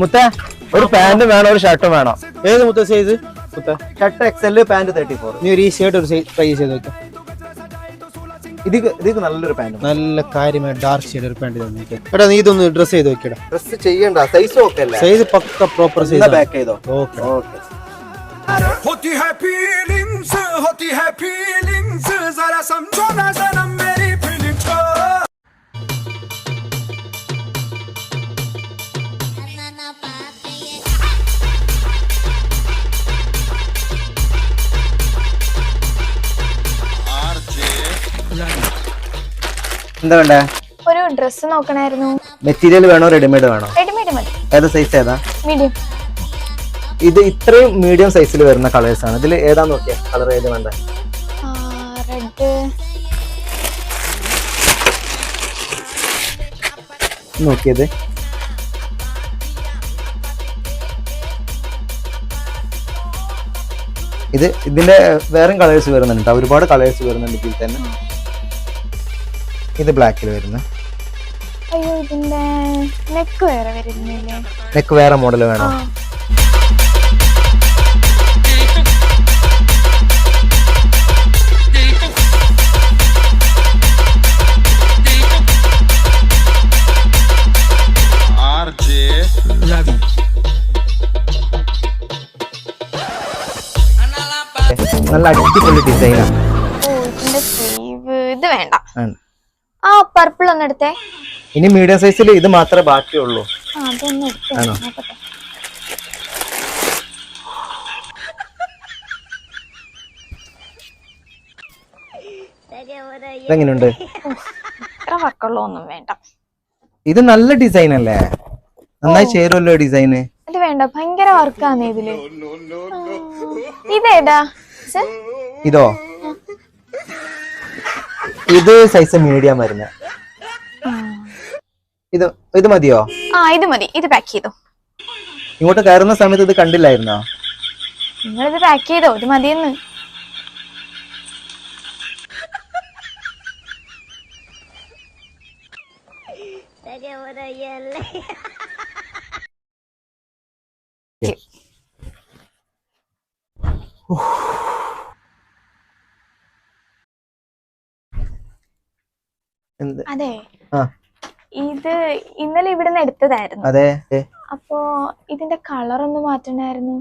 മുത്ത ഒരു പാന്റും വേണം ഒരു ഷർട്ടും വേണം. ഏത് മുത്ത സൈസ്? മുത്ത ഷർട്ട് XL പാന്റ് 34. നീ ഒരു ഈ ഷർട്ട് ഒരു ട്രൈ ചെയ്ത് നോക്കാം. ഇതിക്ക് നല്ലൊരു പാന്റ്, നല്ല കാര്യമായ ഡാർക്ക് ഷെയ്ഡ് ഒരു പാന്റ് തന്നിട്ട്. എടാ നീ ഇതൊന്ന് ഡ്രസ് ചെയ്ത് നോക്കിയടാ. ഡ്രസ് ചെയ്യണ്ട, സൈസ് ഓക്കെ അല്ലേ? സൈസ് പക്ക പ്രോപ്പർ സൈസ്. ബാക്ക് ചെയ്തോ? Okay okay. होती है फीलिंग्स जरा समझो ना सनम मेरी फीलिंग्स को. എന്താ വേണ്ടേ? ഒരു ഡ്രസ് നോക്കണായിരുന്നു. മെറ്റീരിയൽ വേണോ റെഡിമെയ്ഡ് വേണോ? റെഡിമെയ്ഡ് മതി. ഏതാ സൈസ് ഏതാ? മീഡിയം. ഇത് ഇത്രയും മീഡിയം സൈസിൽ വരുന്ന കളേഴ്സ് ആണ്. ഇതിൽ ഏതാ നോക്കിയാ കളർ ഏത് വേണ്ട? റെഡ്. നോക്കിയത് ഇതിന്റെ വേറെ കളേഴ്സ് വരുന്നുണ്ട്, ഒരുപാട് കളേഴ്സ് വരുന്നുണ്ട് ഇതിൽ തന്നെ. ഇത് ബ്ലാക്കിൽ വരുന്ന. അയ്യോ ഇതിന്റെ നെക്ക് വേറെ വരുന്നില്ലേ? നെക്ക് വേറെ മോഡൽ വേണോ? നല്ല അടിപൊളി ഡിസൈനാണ്. ഓ ഇതിന്റെ സ്ലീവ് ഇത് വേണ്ട. ആ പർപ്പിൾ ഒന്ന് എടുത്തേ. ഇനി മീഡിയം സൈസിൽ ഇത് മാത്രമേ ബാക്കിയുള്ളൂ. അതൊന്ന് എടുത്തേ. ഇതെങ്ങനെയുണ്ട്? ഇത്ര വർക്കുള്ള ഒന്നും വേണ്ട. ഇത് നല്ല ഡിസൈൻ അല്ലേ? നന്നായി ചേരുമല്ലോ ഡിസൈന്. ഇത് വേണ്ട, ഭയങ്കര വർക്കാണ് ഇതില്. ഇതേതാ? ഇതോ? ഇത് സൈസ് മീഡിയം വരുന്ന. ഇത് മതിയോ? ഇത് മതി. ഇത് പാക്ക് ചെയ്തോ. ഇങ്ങോട്ട് കയറുന്ന സമയത്ത് ഇത് കണ്ടില്ലായിരുന്നോ? നിങ്ങളിത് പാക്ക് ചെയ്തോ? ഇത് മതിയെന്ന്. അതെ, ഇത് ഇന്നലെ ഇവിടുന്ന് എടുത്തതായിരുന്നു. അതെ. അപ്പോ ഇതിന്റെ കളർ ഒന്ന് മാറ്റണായിരുന്നു.